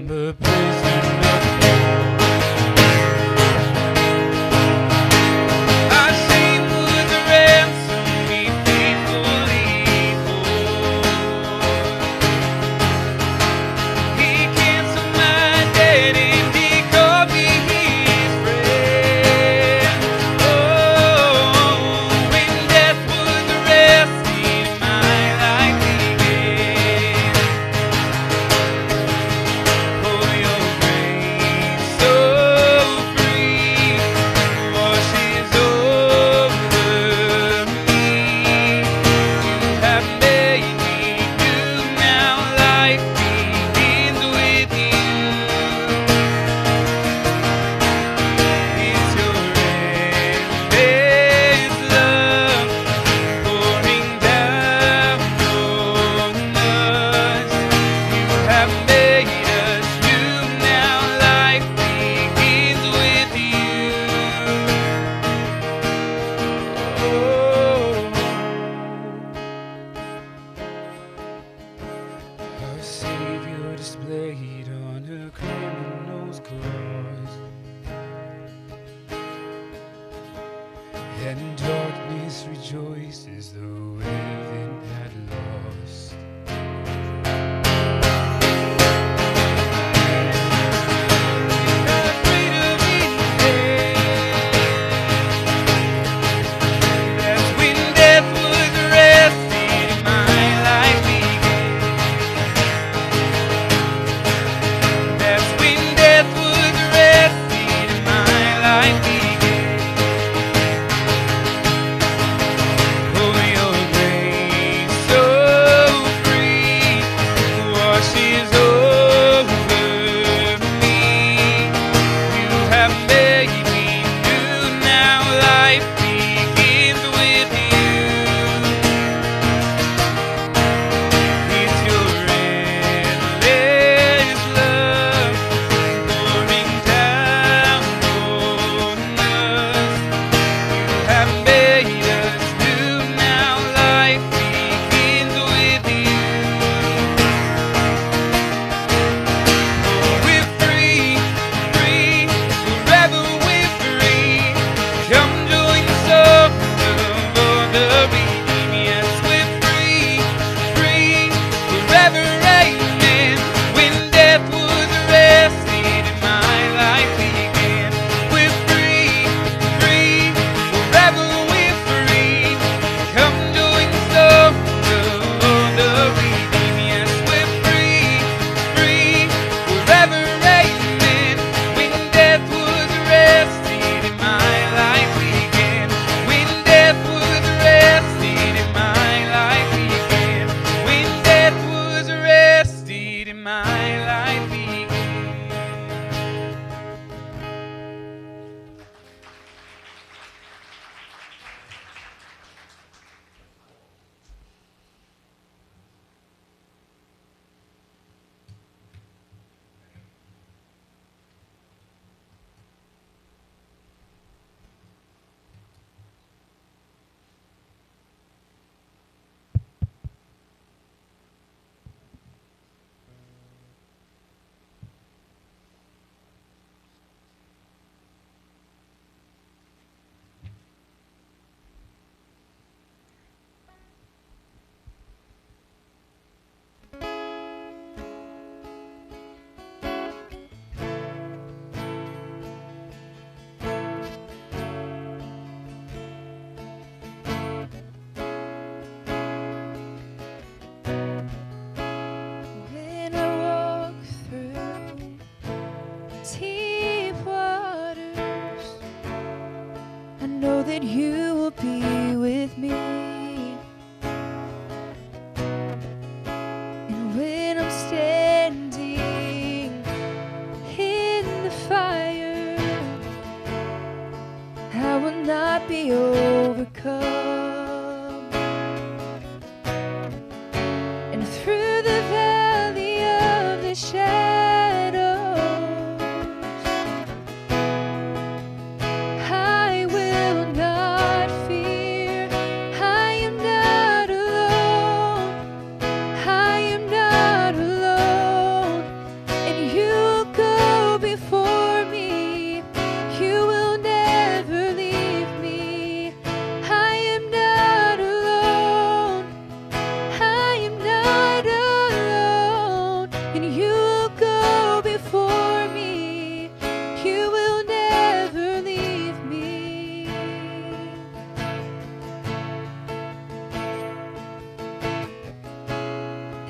am a prisoner. Our shame was a ransom we faithfully bore. He canceled my debt and he called me his friend. Oh, when death was arrested, my life began. Oh, your grace so free washes over me. You have made me new. Now life begins with you. It's your endless love pouring down on us. You have made us new. Now life begins with you. Our Savior displayed on a criminal's cross, and darkness rejoices though heaven had lost. Freedom in that's when death was arrested, my life began. That's when death was arrested, my life began. Oh, your grace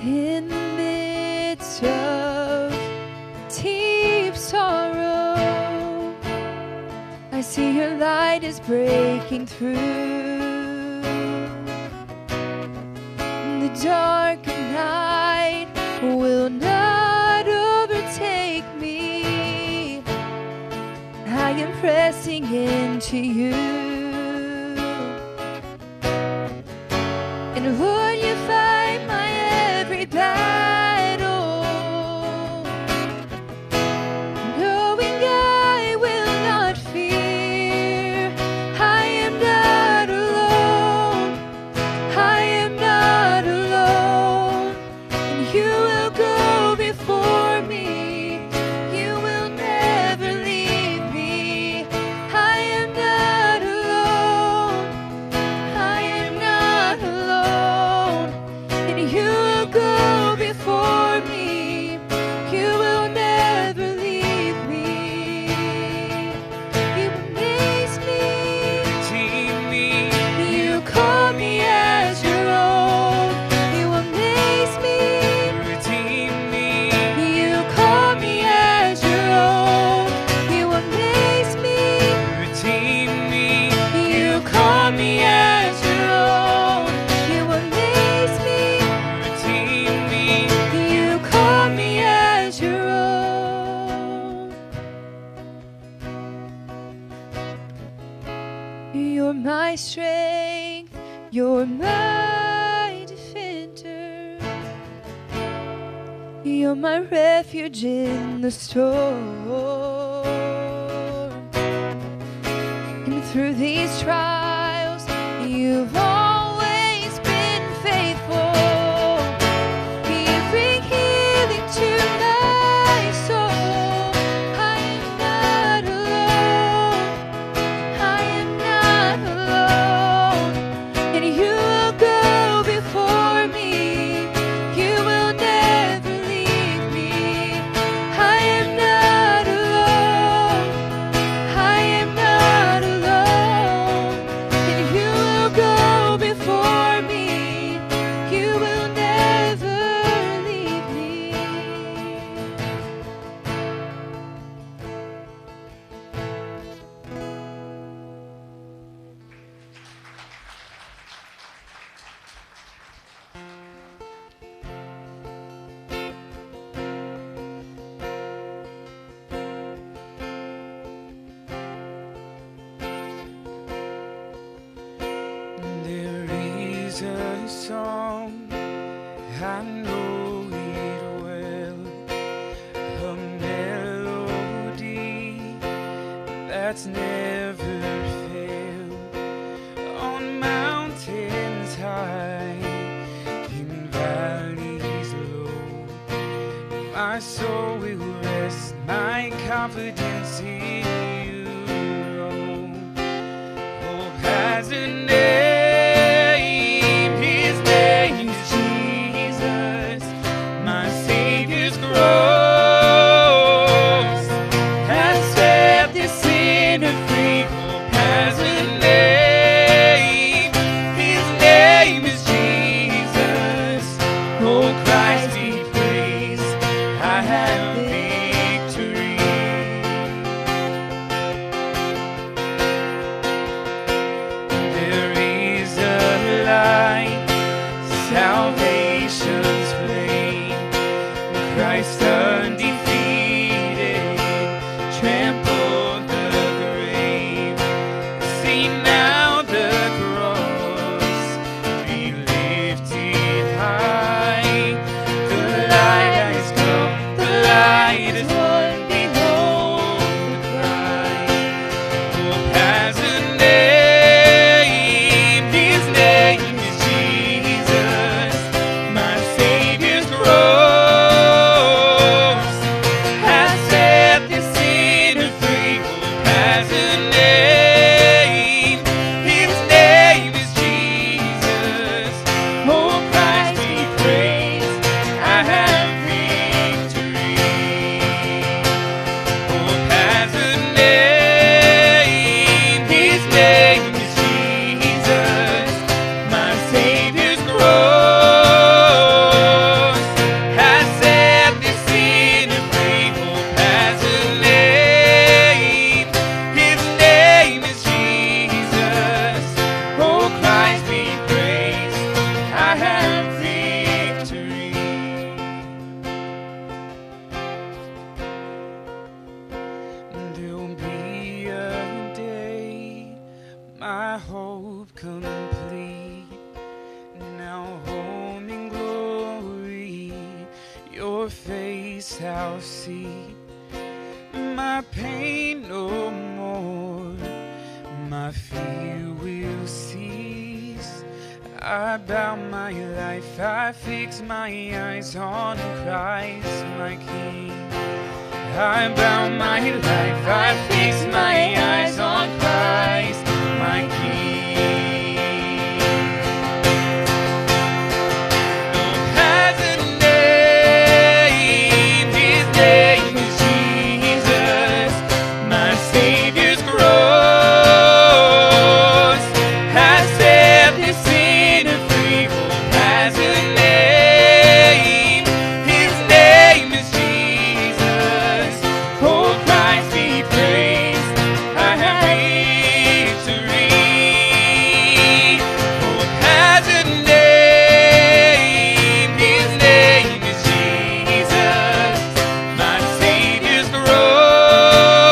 In the midst of deep sorrow, I see your light is breaking through. The dark of night will not overtake me. I am pressing into you. And Lord, you fight my every battle, knowing I will not fear. I am not alone. I am not alone. And you will go before me. You will never leave me. I am not alone. I am not alone. And you will go before me. You will never leave me. You amaze me. Redeem me. You call me as your own. You amaze me. Redeem me. You call me as your own. You amaze me. Redeem me. You call me as your own. You amaze me. Redeem me. You call me as your own. You're my strength. You're my defender. You're my refuge in the storm. And through these trials, you've always been faithful. You bring healing to my soul. I am not alone. I am not alone. And you will go before me. You will never leave me. I am not alone. I am not alone. And you will go before me. You will never leave me. There is a song, I know it well, a melody that's never failed. On mountains high, in valleys low, my soul will rest, my confidence in you alone. Hope has a name, his name is Jesus, my Savior's cross has set the sinner free. Hope has a name, his name is Jesus. Oh, Christ be praised, I have victory. There is a light, salvation's flame, Christ undefeated, trampled the grave. See now the cross be lifted high. The light has come, the light has won. Behold the cry. Hope has a name, his name is Jesus. shall see my pain no more, my fear will cease. I bow my life, I fix my eyes on Christ, my King. I bow my life, I fix my eyes on Christ, my King. No has a name, his name is Jesus, my Savior's cross has set the sinner free. Hope has a name, his name is Jesus. Oh, Christ be praised, I have victory. Hope has a name, his name is Jesus. My Savior's cross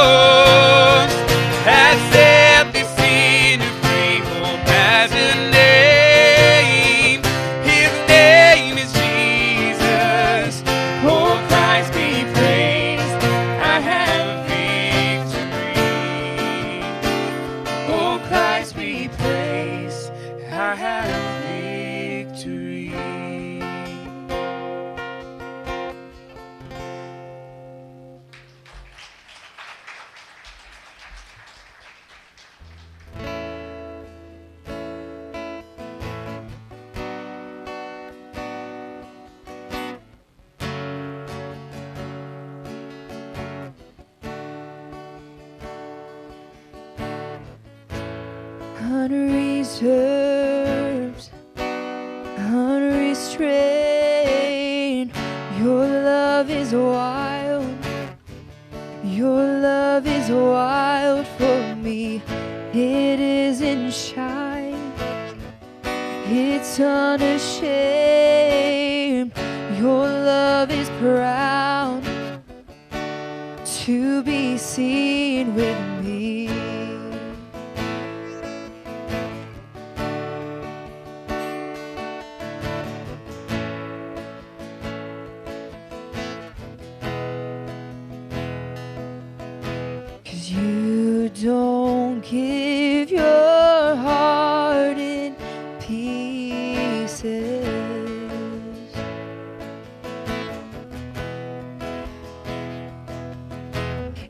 has set the sinner free. Hope has a name, his name is Jesus. Oh, Christ be praised, I have victory. Oh, Christ be praised, I have victory. Unreserved, unrestrained, your love is wild. Your love is wild for me. It isn't shy, it's unashamed. Your love is proud to be seen with me. You don't give your heart in pieces,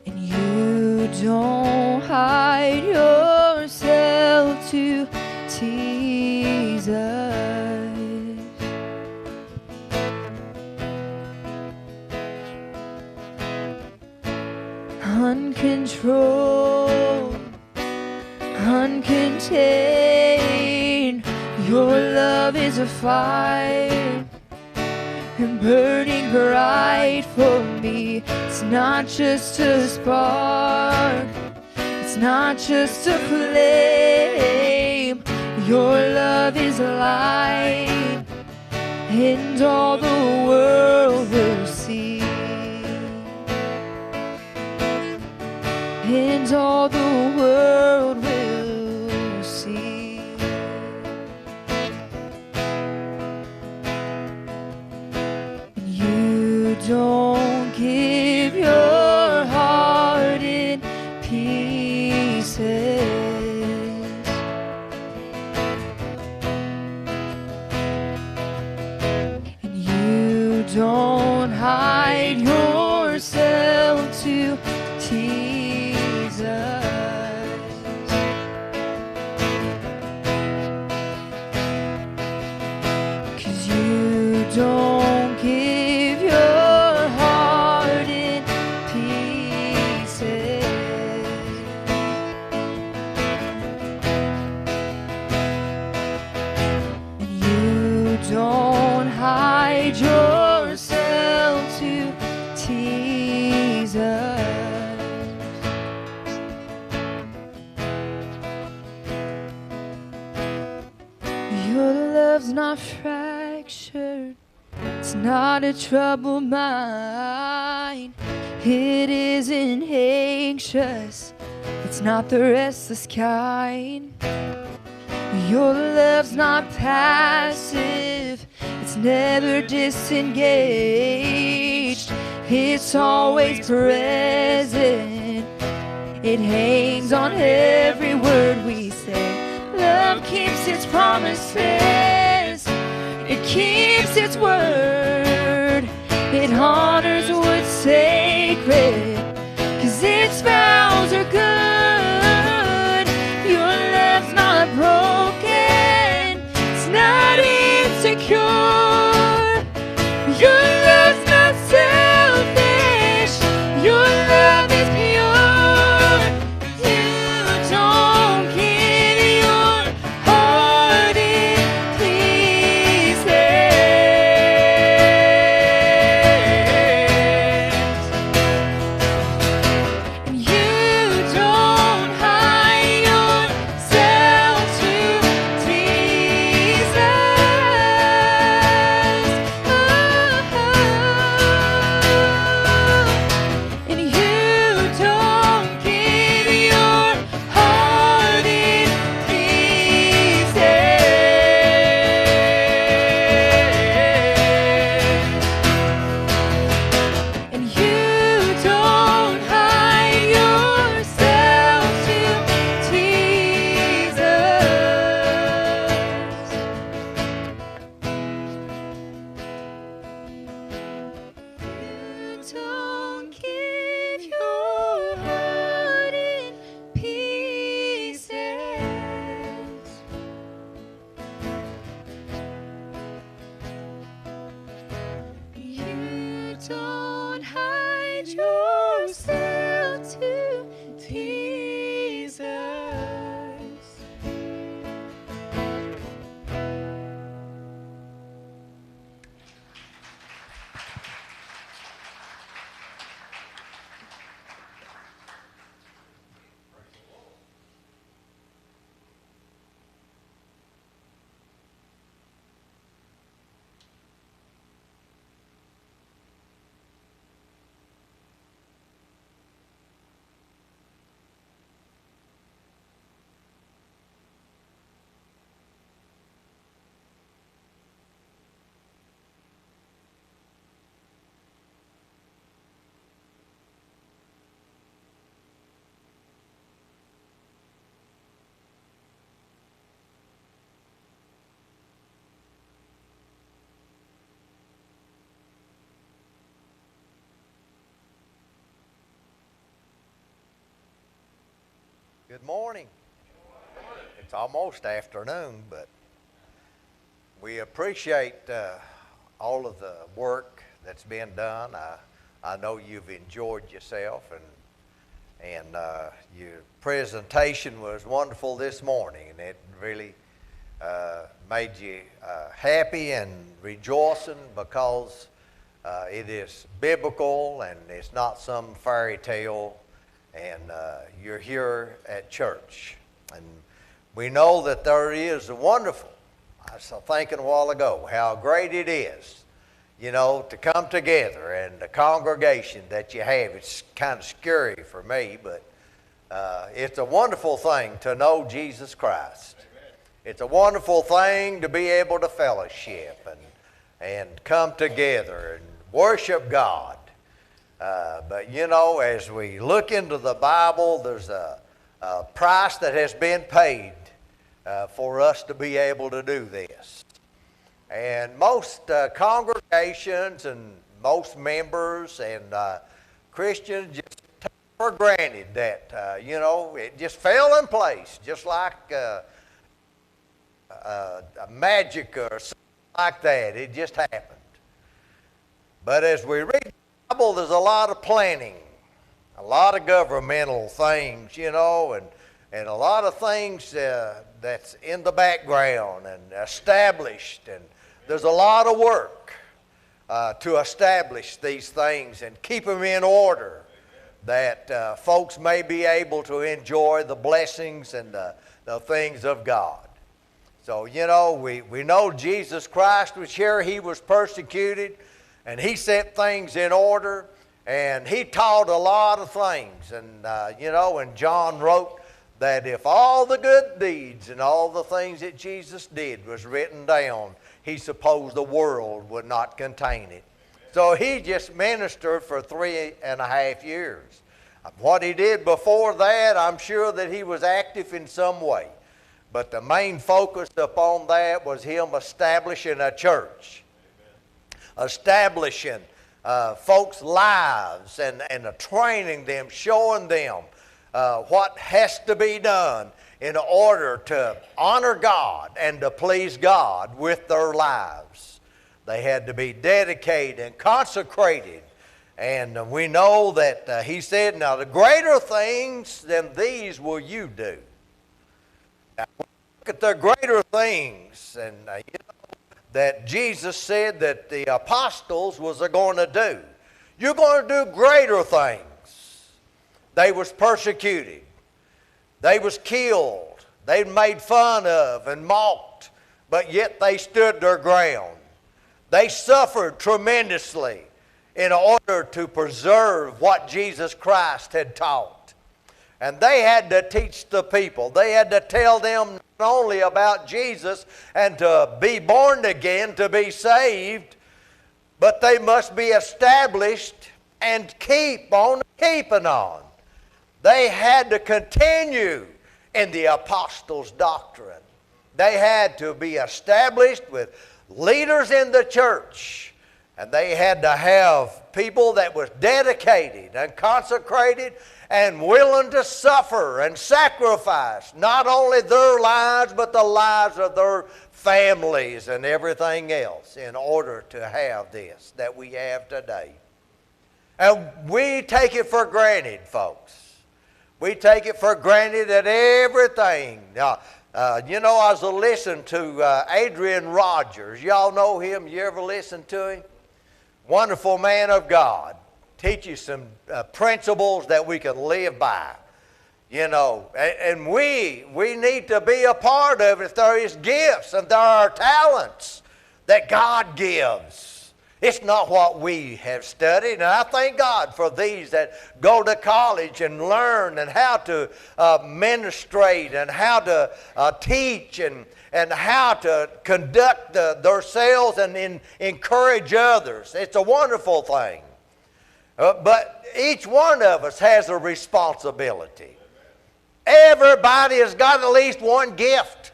and you don't hide yourself to tease us. Uncontrolled, uncontained, your love is a fire and burning bright for me. It's not just a spark, it's not just a flame. Your love is light, and all the world will see. And all the world will see. And you don't give your heart in pieces, and you don't hide yourself to tease us. Cause you don't give your heart in pieces, and you don't hide yourself to tease us. Your love's not fractured, it's not a troubled mind. It isn't anxious, it's not the restless kind. Your love's not passive, it's never disengaged. It's always present. It hangs on every word we say. Love keeps its promises. It keeps its word. It honors what's sacred, 'cause its vows are good. Your love's not broken. It's not insecure. Your love's not selfish. Your love is pure. You don't give your heart in pieces. And you don't hide yourself to tease us. And you don't give your heart in pieces. And you don't hide yourself to tease us. You don't give your heart in pieces. You don't hide yourself to tease us. Good morning. It's almost afternoon, but we appreciate all of the work that's been done. I know you've enjoyed yourself, and your presentation was wonderful this morning, and it really made you happy and rejoicing because it is biblical and it's not some fairy tale. And you're here at church. And we know that there is a wonderful, I was thinking a while ago, how great it is, you know, to come together and the congregation that you have. It's kind of scary for me, but it's a wonderful thing to know Jesus Christ. Amen. It's a wonderful thing to be able to fellowship and come together and worship God. But you know, as we look into the Bible, there's a price that has been paid for us to be able to do this. And most congregations and most members and Christians just take for granted that, you know, it just fell in place, just like magic or something like that. It just happened. But as we read Bible, there's a lot of planning, a lot of governmental things, you know, and a lot of things that's in the background and established, and there's a lot of work to establish these things and keep them in order, that folks may be able to enjoy the blessings and the things of God. So, you know, we know Jesus Christ was here. He was persecuted. And he set things in order, and he taught a lot of things. And, you know, and John wrote that if all the good deeds and all the things that Jesus did was written down, he supposed the world would not contain it. So he just ministered for 3.5 years. What he did before that, I'm sure that he was active in some way. But the main focus upon that was him establishing a church. Establishing folks' lives and training them, showing them what has to be done in order to honor God and to please God with their lives. They had to be dedicated and consecrated. And we know that he said, now the greater things than these will you do. Now, look at the greater things and that Jesus said that the apostles was going to do. You're going to do greater things. They was persecuted. They was killed. They made fun of and mocked, but yet they stood their ground. They suffered tremendously in order to preserve what Jesus Christ had taught. And they had to teach the people. They had to tell them not only about Jesus and to be born again, to be saved, but they must be established and keep on keeping on. They had to continue in the apostles' doctrine. They had to be established with leaders in the church. And they had to have people that was dedicated and consecrated and willing to suffer and sacrifice not only their lives but the lives of their families and everything else in order to have this that we have today. And we take it for granted, folks. We take it for granted that everything. Now, I was listening to Adrian Rogers. Y'all know him? You ever listen to him? Wonderful man of God. Teaches some principles that we can live by. And we need to be a part of it if there is gifts and there are talents that God gives. It's not what we have studied, and I thank God for these that go to college and learn and how to ministrate and how to teach and how to conduct themselves and encourage others. It's a wonderful thing. But each one of us has a responsibility. Everybody has got at least one gift.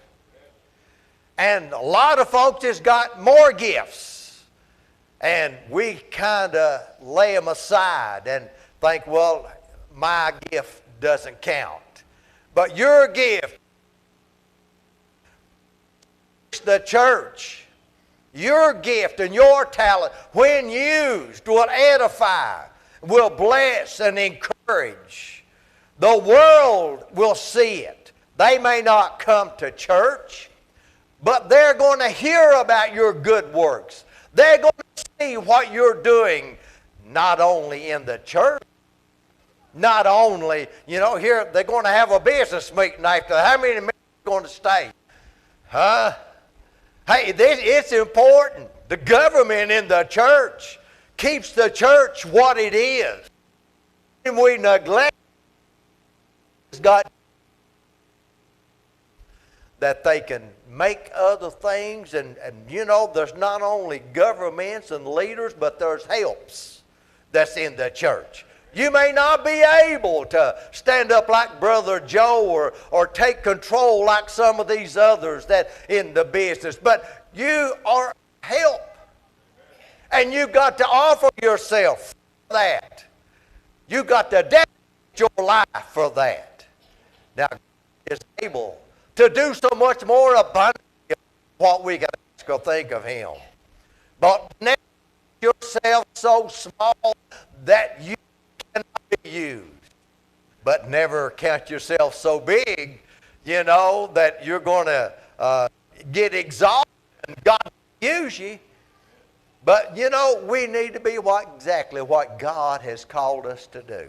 And a lot of folks has got more gifts. And we kind of lay them aside and think, well, my gift doesn't count. But your gift, the church, your gift and your talent, when used, will edify, will bless and encourage. The world will see it. They may not come to church, but they're going to hear about your good works. They're going to see what you're doing, not only in the church, not only, here they're going to have a business meeting after. How many men are going to stay? Huh? Hey, it's important. The government in the church keeps the church what it is. And we neglect God that they can make other things and there's not only governments and leaders, but there's helps that's in the church. You may not be able to stand up like Brother Joe or take control like some of these others that in the business, but you are help. And you've got to offer yourself for that. You've got to dedicate your life for that. Now, God is able to do so much more abundantly than what we can ask or think of Him. But never make yourself so small that you cannot be used. But never count yourself so big, that you're going to get exalted and God will use you. But, we need to be exactly what God has called us to do.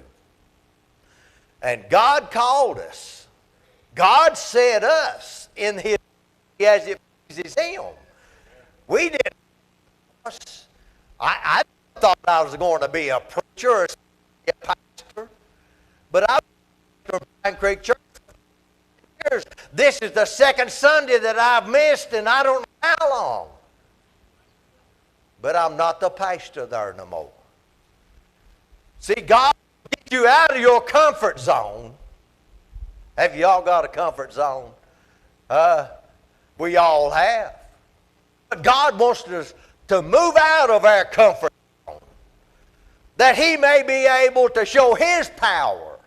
And God called us. God set us in His as it pleases Him. We didn't. I thought I was going to be a preacher or a pastor, but I was at Pine Creek Church for years. This is the second Sunday that I've missed, and I don't know how long. but I'm not the pastor there no more. See, God will get you out of your comfort zone. Have you all got a comfort zone? We all have. But God wants us to move out of our comfort zone, that He may be able to show His power,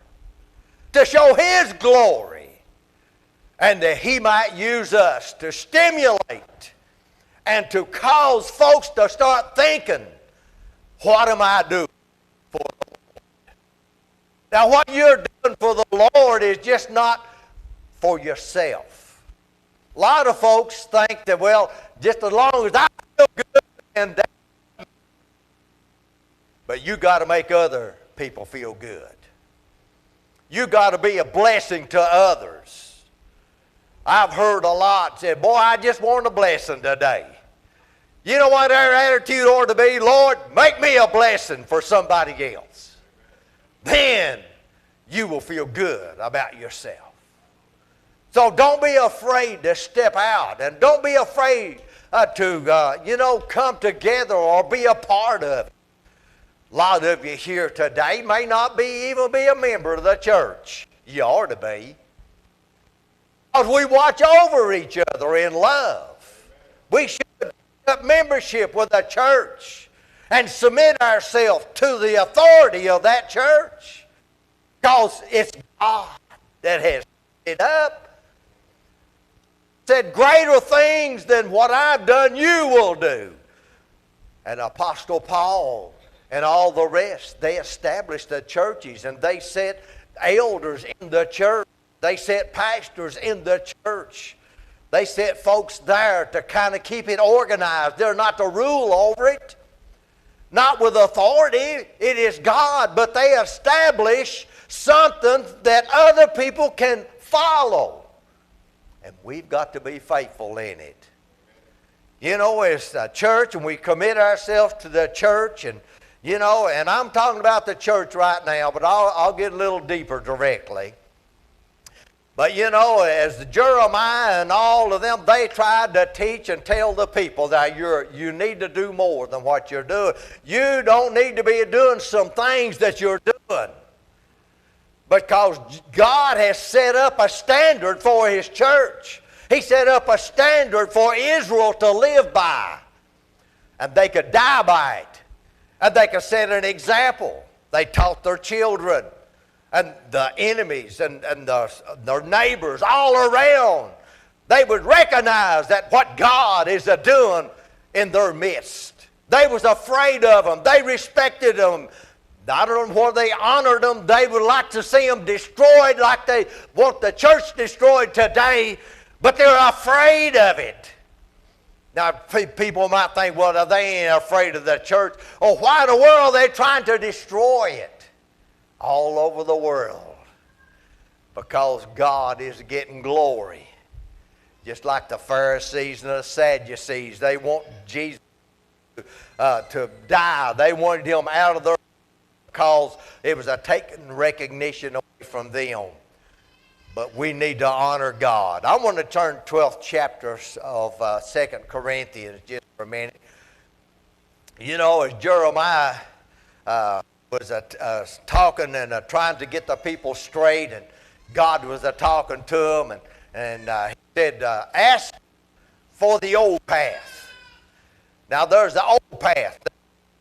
to show His glory, and that He might use us to stimulate and to cause folks to start thinking, what am I doing for the Lord? Now, what you're doing for the Lord is just not for yourself. A lot of folks think that, well, just as long as I feel good, and that, but you got to make other people feel good. You got to be a blessing to others. I've heard a lot say, boy, I just want a blessing today. You know what our attitude ought to be? Lord, make me a blessing for somebody else. Then you will feel good about yourself. So don't be afraid to step out, and don't be afraid to come together or be a part of it. A lot of you here today may not even be a member of the church. You ought to be. Because we watch over each other in love. We should take up membership with the church and submit ourselves to the authority of that church. Because it's God that has set it up. Said, greater things than what I've done you will do. And Apostle Paul and all the rest, they established the churches, and they set elders in the church. They set pastors in the church. They set folks there to kind of keep it organized. They're not to rule over it. Not with authority. It is God. But they establish something that other people can follow. And we've got to be faithful in it. You know, as a church, and we commit ourselves to the church, and and I'm talking about the church right now, but I'll get a little deeper directly. But as Jeremiah and all of them, they tried to teach and tell the people that you need to do more than what you're doing. You don't need to be doing some things that you're doing. Because God has set up a standard for His church. He set up a standard for Israel to live by. And they could die by it. And they could set an example. They taught their children and the enemies and their neighbors all around. They would recognize that what God is doing in their midst. They was afraid of them. They respected them. I don't know whether they honored them. They would like to see them destroyed like they want the church destroyed today, but they're afraid of it. Now, people might think, well, they ain't afraid of the church. Oh, why in the world are they trying to destroy it? All over the world. Because God is getting glory. Just like the Pharisees and the Sadducees, they want Jesus to die. They wanted Him out of their because it was a taking recognition away from them. But we need to honor God. I want to turn 12th chapter of 2 Corinthians just for a minute. As Jeremiah was talking and trying to get the people straight, and God was talking to them, and He said, ask for the old path. Now there's the old path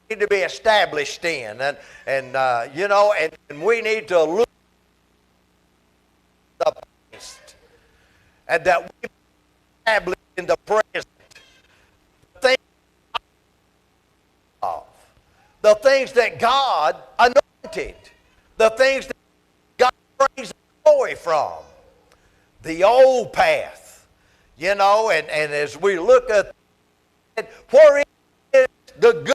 to be established in, and we need to look at the past, and that we establish in the present the things that God anointed, the things that God praised glory from, the old path, and as we look at it, where is the good?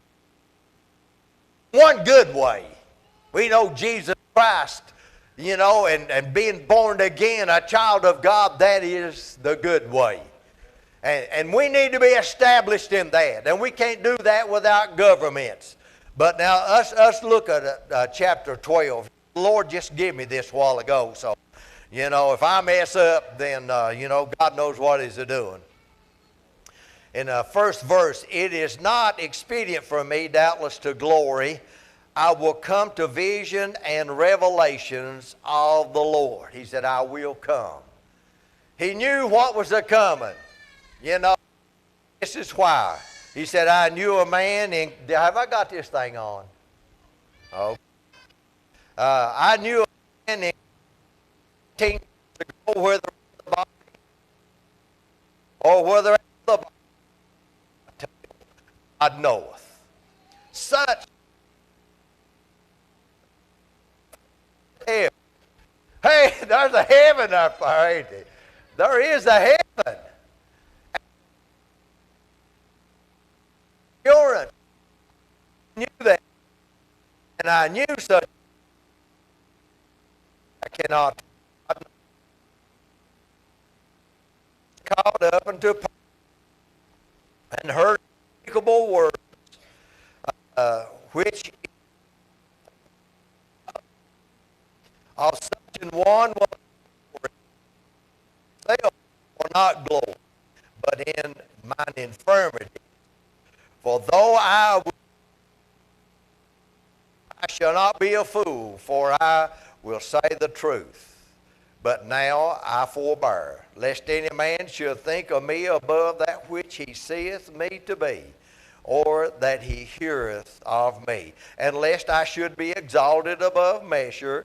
One good way. We know Jesus Christ, and being born again, a child of God, that is the good way. And we need to be established in that. And we can't do that without governments. But now, us look at chapter 12. The Lord just gave me this a while ago. So, if I mess up, then, God knows what He's doing. in the first verse, it is not expedient for me, doubtless, to glory. I will come to vision and revelations of the Lord. He said, I will come. He knew what was a-coming. You know, this is why. He said, I knew a man in... Have I got this thing on? Oh. I knew a man in 18 years ago, whether the body or whether the body, God knoweth. Such heaven. Hey, there's a heaven up there, ain't there? There is a heaven. I knew that. And I knew such. I cannot. I'm caught up into and heard unspeakable words, which of such an one was or not glory, but in mine infirmity. For though I shall not be a fool, for I will say the truth. But now I forbear, lest any man should think of me above that which he seeth me to be, or that he heareth of me, and lest I should be exalted above measure.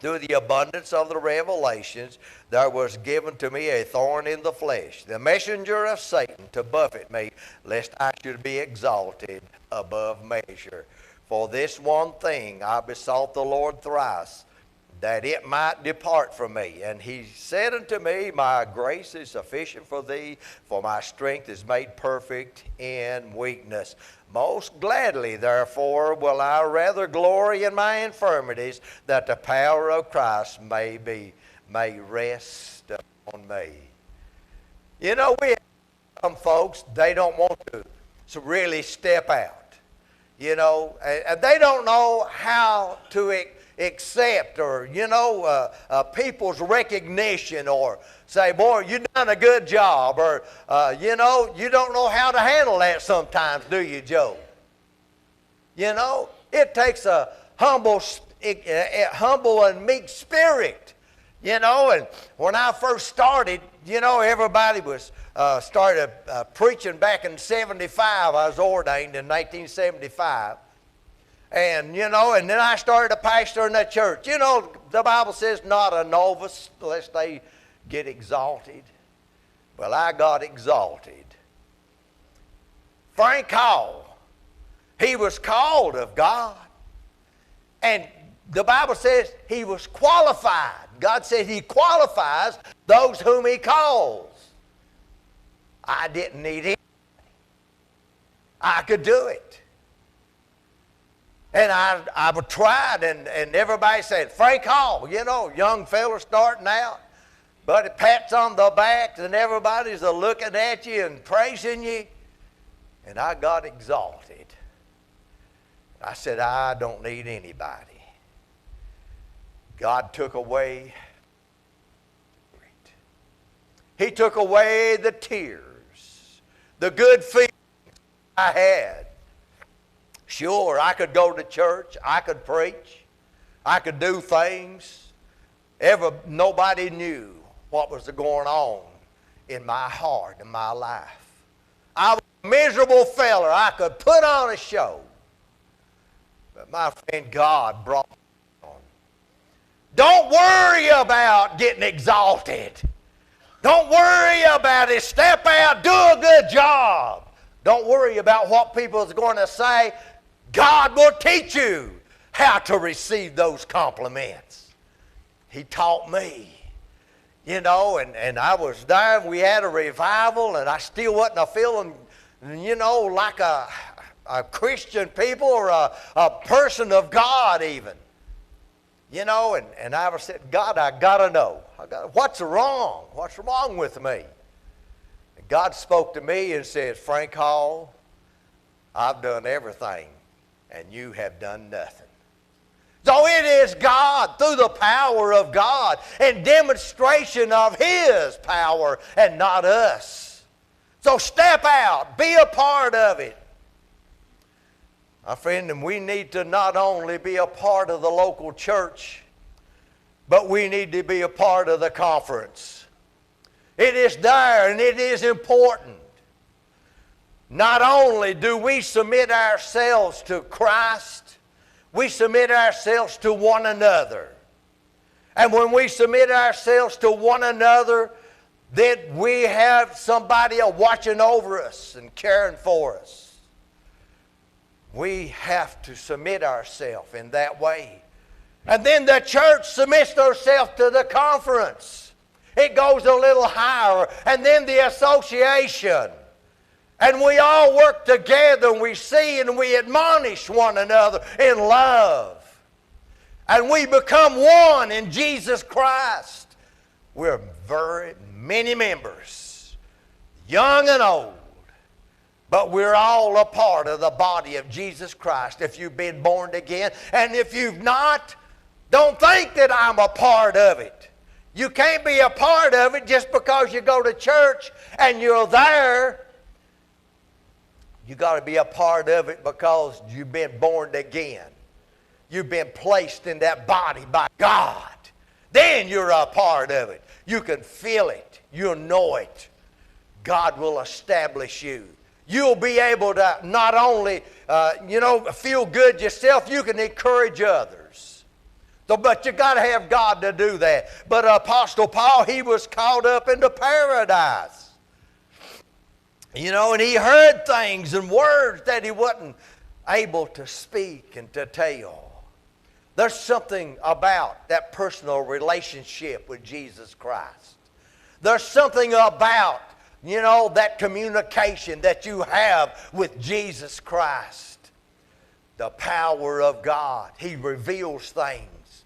Through the abundance of the revelations, there was given to me a thorn in the flesh, the messenger of Satan, to buffet me, lest I should be exalted above measure. For this one thing I besought the Lord thrice, that it might depart from me. And he said unto me, my grace is sufficient for thee, for my strength is made perfect in weakness. Most gladly, therefore, will I rather glory in my infirmities, that the power of Christ may rest upon me. You know, we have some folks, they don't want to really step out. You know, and they don't know how to accept or, people's recognition, or say, boy, you done a good job, or, you don't know how to handle that sometimes, do you, Joe? You know, it takes a humble and meek spirit, and when I first started, everybody was started preaching back in 75. I was ordained in 1975. And, and then I started a pastor in that church. The Bible says not a novice lest they get exalted. Well, I got exalted. Frank Hall, he was called of God. And the Bible says he was qualified. God said he qualifies those whom he calls. I didn't need it. I could do it. And I tried, and everybody said, Frank Hall, young fella starting out, but it pats on the back, and everybody's looking at you and praising you. And I got exalted. I said, I don't need anybody. God took away, he took away the tears, the good feelings I had. Sure, I could go to church, I could preach, I could do things. Nobody knew what was going on in my heart, in my life. I was a miserable fella. I could put on a show. But my friend, God brought me on. Don't worry about getting exalted. Don't worry about it. Step out, do a good job. Don't worry about what people are going to say. God will teach you how to receive those compliments. He taught me, and I was there. We had a revival, and I still wasn't feeling, like a Christian people or a person of God even. And I was said, God, I got to know. What's wrong? What's wrong with me? And God spoke to me and said, Frank Hall, I've done everything, and you have done nothing. So it is God, through the power of God and demonstration of his power, and not us. So step out. Be a part of it. My friend, and we need to not only be a part of the local church, but we need to be a part of the conference. It is there and it is important. Not only do we submit ourselves to Christ, we submit ourselves to one another. And when we submit ourselves to one another, then we have somebody watching over us and caring for us. We have to submit ourselves in that way. And then the church submits herself to the conference. It goes a little higher. And then the association. And we all work together and we see and we admonish one another in love. And we become one in Jesus Christ. We're very many members, young and old. But we're all a part of the body of Jesus Christ if you've been born again. And if you've not, don't think that I'm a part of it. You can't be a part of it just because you go to church and you're there. You got to be a part of it because you've been born again. You've been placed in that body by God. Then you're a part of it. You can feel it. You'll know it. God will establish you. You'll be able to not only, feel good yourself, you can encourage others. So, but you got to have God to do that. But Apostle Paul, he was caught up into paradise. And he heard things and words that he wasn't able to speak and to tell. There's something about that personal relationship with Jesus Christ. There's something about that communication that you have with Jesus Christ. The power of God. He reveals things.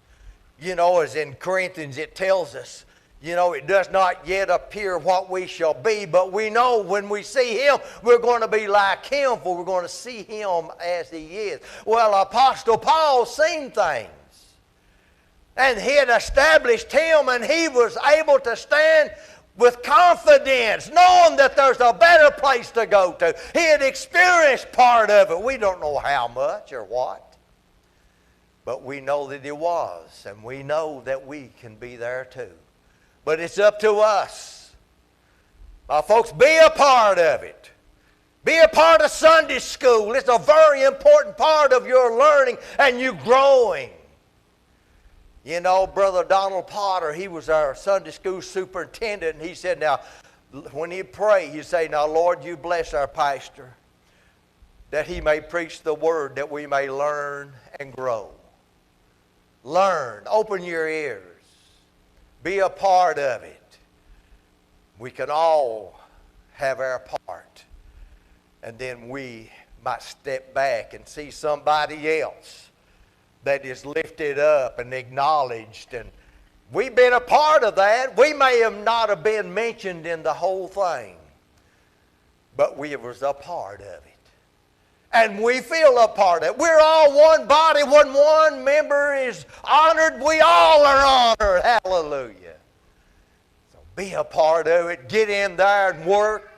As in Corinthians it tells us, it does not yet appear what we shall be, but we know when we see Him, we're going to be like Him, for we're going to see Him as He is. Well, Apostle Paul seen things. And he had established him, and he was able to stand with confidence, knowing that there's a better place to go to. He had experienced part of it. We don't know how much or what, but we know that he was, and we know that we can be there too. But it's up to us. Folks, be a part of it. Be a part of Sunday school. It's a very important part of your learning and you growing. Brother Donald Potter, he was our Sunday school superintendent, and he said, now, when he prayed, he'd say, now, Lord, you bless our pastor, that he may preach the word, that we may learn and grow. Learn. Open your ears. Be a part of it. We can all have our part. And then we might step back and see somebody else that is lifted up and acknowledged. And we've been a part of that. We may have not have been mentioned in the whole thing, but we was a part of it. And we feel a part of it. We're all one body. When one member is honored, we all are honored. Hallelujah. So be a part of it. Get in there and work.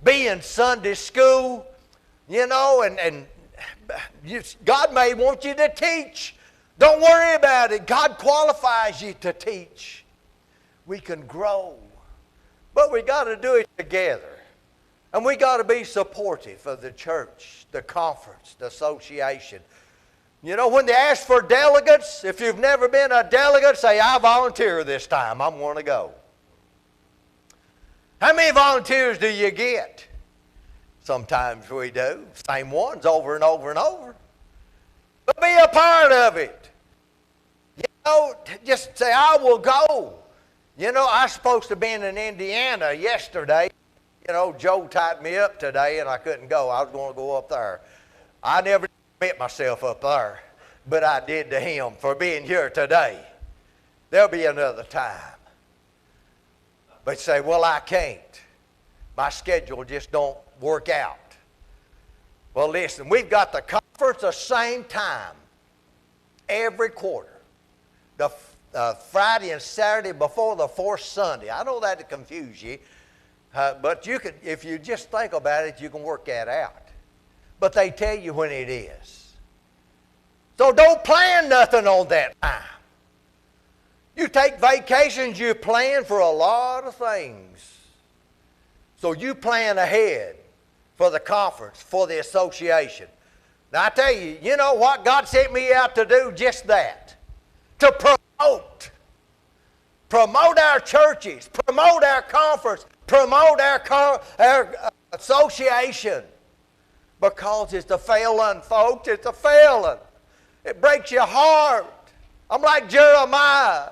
Be in Sunday school, and God may want you to teach. Don't worry about it. God qualifies you to teach. We can grow. But we got to do it together. And we got to be supportive of the church, the conference, the association. When they ask for delegates, if you've never been a delegate, say, I volunteer this time. I'm going to go. How many volunteers do you get? Sometimes we do. Same ones over and over and over. But be a part of it. Just say, I will go. I was supposed to be in Indiana yesterday. Joe tied me up today and I couldn't go. I was going to go up there. I never met myself up there, but I did to him for being here today. There'll be another time. But say, well, I can't. My schedule just don't work out. Well, listen, we've got the conference the same time every quarter. The Friday and Saturday before the fourth Sunday. I know that to confuse you. But you can, if you just think about it, you can work that out. But they tell you when it is. So don't plan nothing on that time. You take vacations, you plan for a lot of things. So you plan ahead for the conference, for the association. Now I tell you, you know what? God sent me out to do just that. To promote. Promote our churches. Promote our conference. Promote our association. Because it's a failing, folks. It's a failing. It breaks your heart. I'm like Jeremiah.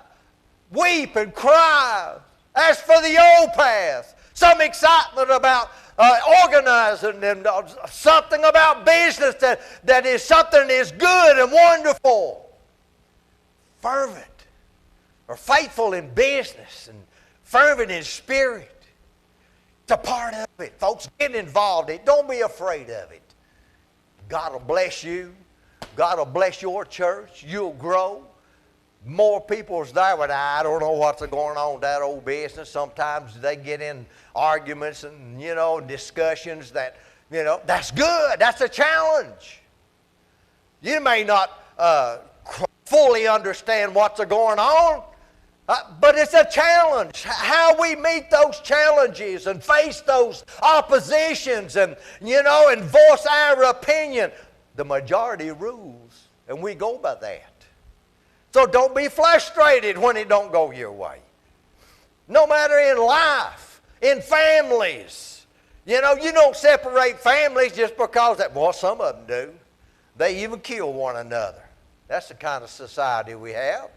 Weep and cry. As for the old path. Some excitement about organizing and something about business that is something is good and wonderful. Fervent or faithful in business and fervent in spirit. It's a part of it, folks. Get involved in it. Don't be afraid of it. God will bless you. God will bless your church. You'll grow. More people's there, but I don't know what's going on with that old business. Sometimes they get in arguments and, discussions that, that's good. That's a challenge. You may not fully understand what's going on, but it's a challenge. How we meet those challenges and face those oppositions and, and voice our opinion. The majority rules, and we go by that. So don't be frustrated when it don't go your way. No matter in life, in families. You don't separate families just because some of them do. They even kill one another. That's the kind of society we have.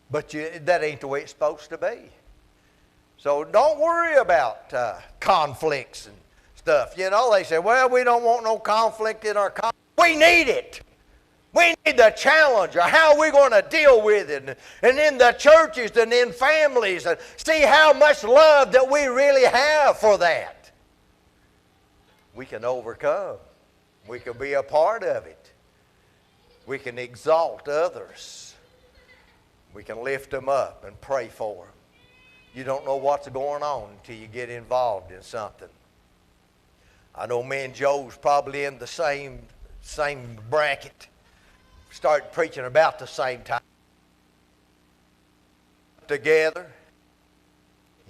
But that ain't the way it's supposed to be. So don't worry about conflicts and stuff. They say, well, we don't want no conflict in our conflict. We need it. We need the challenge of how we're going to deal with it. And in the churches and in families, and see how much love that we really have for that. We can overcome. We can be a part of it. We can exalt others. We can lift them up and pray for them. You don't know what's going on until you get involved in something. I know me and Joe's probably in the same bracket. Started preaching about the same time. Together.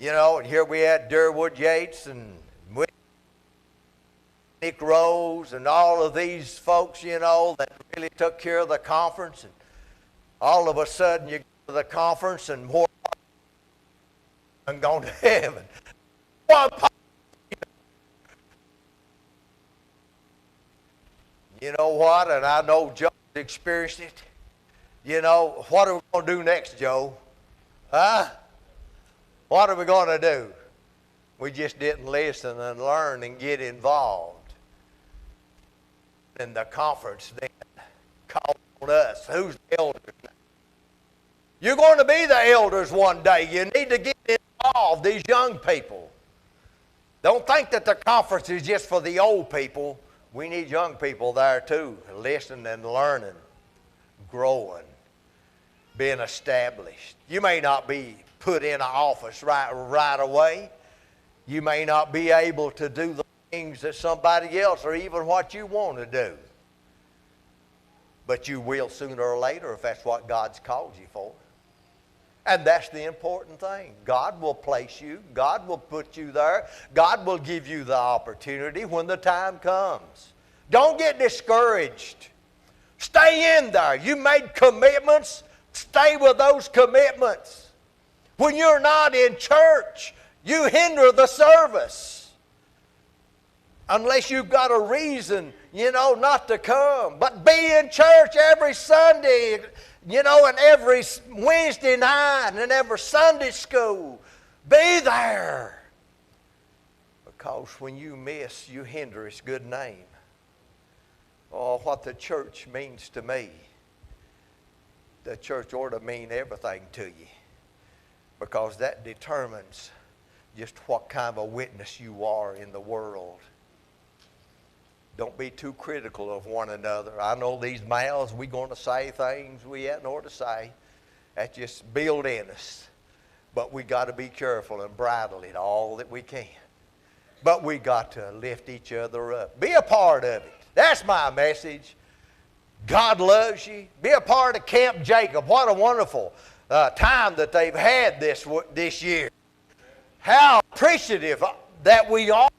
And here we had Durwood Yates and Nick Rose and all of these folks, that really took care of the conference. And all of a sudden you go to the conference and more and gone to heaven. You know what? And I know Joe experienced it. What are we going to do next, Joe? Huh? What are we going to do? We just didn't listen and learn and get involved. And the conference then called on us. Who's the elders now? You're going to be the elders one day. You need to get involved, these young people. Don't think that the conference is just for the old people. We need young people there too, listening and learning, growing, being established. You may not be put in an office right away. You may not be able to do the things that somebody else or even what you want to do. But you will sooner or later if that's what God's called you for. And that's the important thing. God will place you. God will put you there. God will give you the opportunity when the time comes. Don't get discouraged. Stay in there. You made commitments. Stay with those commitments. When you're not in church, you hinder the service. Unless you've got a reason, not to come. But be in church every Sunday, and every Wednesday night and every Sunday school. Be there. Because when you miss, you hinder its good name. Oh, what the church means to me. The church ought to mean everything to you. Because that determines just what kind of a witness you are in the world. Don't be too critical of one another. I know these mouths, we're going to say things we hadn't ought to say. That's just built in us. But we got to be careful and bridle it all that we can. But we got to lift each other up. Be a part of it. That's my message. God loves you. Be a part of Camp Jacob. What a wonderful time that they've had this year. How appreciative that we are.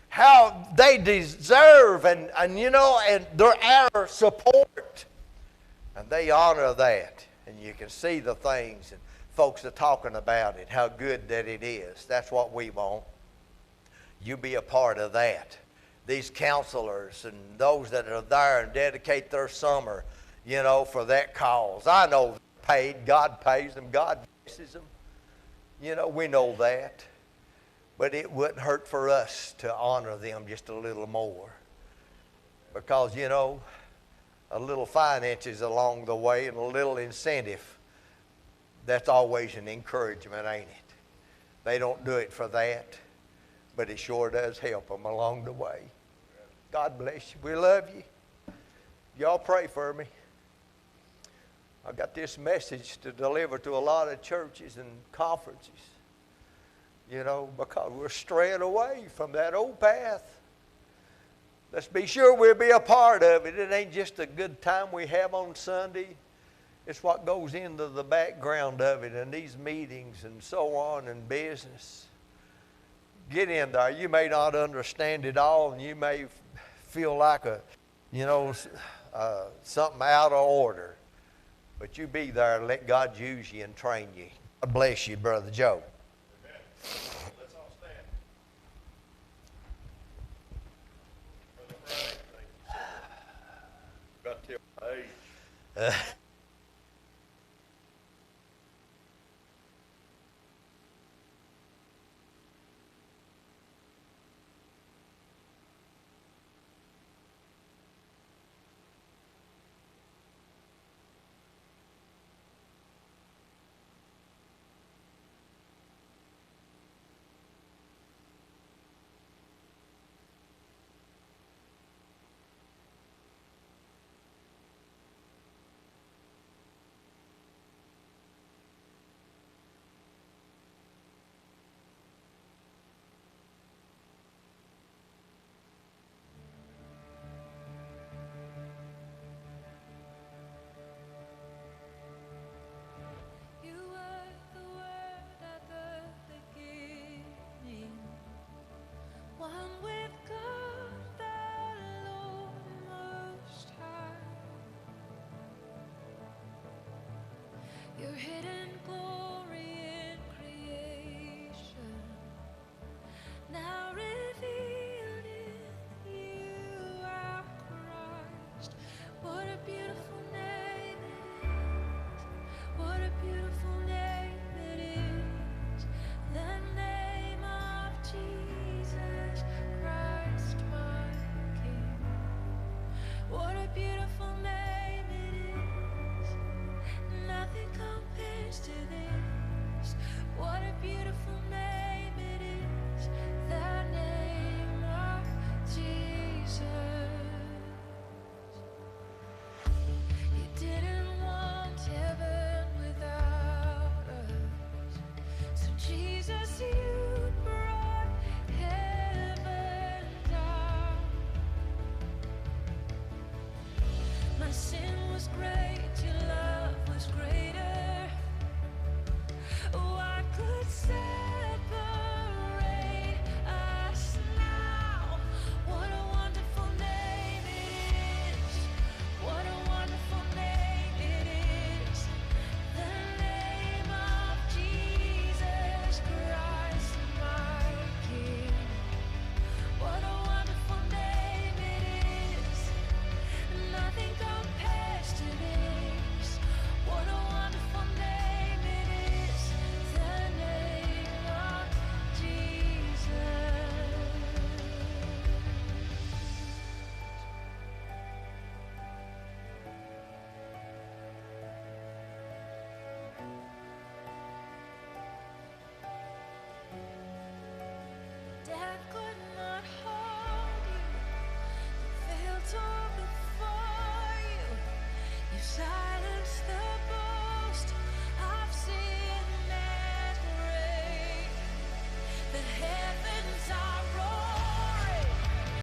How they deserve and they're our support. And they honor that. And you can see the things and folks are talking about it, how good that it is. That's what we want. You be a part of that. These counselors and those that are there and dedicate their summer, for that cause. I know they're paid. God pays them. God blesses them. We know that. But it wouldn't hurt for us to honor them just a little more. Because, a little finances along the way and a little incentive, that's always an encouragement, ain't it? They don't do it for that, but it sure does help them along the way. God bless you. We love you. Y'all pray for me. I got this message to deliver to a lot of churches and conferences, because we're straying away from that old path. Let's be sure we'll be a part of it. It ain't just a good time we have on Sunday. It's what goes into the background of it and these meetings and so on and business. Get in there. You may not understand it all and you may feel like something out of order. But you be there and let God use you and train you. God bless you, Brother Joe. Amen. Let's all stand. Brother Frank, thank you, sir. Got to tell my age. You were the Word at the beginning, one with God the Lord Most High. Your hidden glory in creation, now revealed in you, our Christ. What a beautiful name it is. What a beautiful name it is. The name of Jesus Christ, my King. What a beautiful name it is. Nothing compares to this. What a beautiful name it is. The name of Jesus. You didn't want heaven without us. So Jesus, you brought heaven down. My sin was great, you